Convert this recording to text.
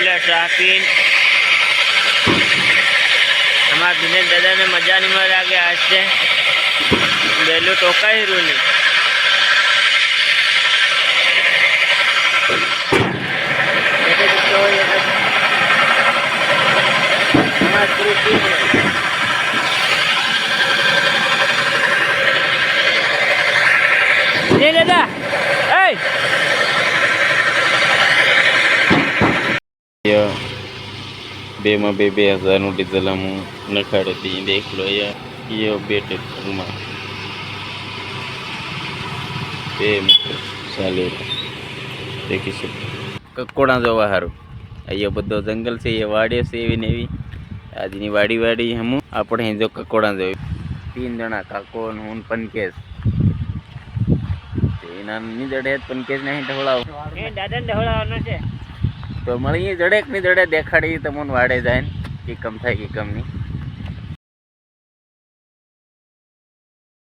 ઓલે ટ્રાફિક हमारा दिनेश दादा ने मजा नहीं मारा के आज से बेलू टोका ही रूनी दादा बे में 2000 डीजल हम नखाड़े थी देख लो यार ये बेटे में चालू देखी सकते ककोड़ा जोवा हारू अयो बधो जंगल से ये वाड़ी से एवी नेवी आजनी वाड़ी वाड़ी हम आपणे जो ककोड़ा जो 3 जणा काको हुन पनकेश एना नी जड़े पनकेश नहीं ढोळाव ए दादा ढोळावनो छे तो मळीए जड़ेक नी जड़े देखाड़ी तमोन वाड़े जाय की कम थाय की कम नहीं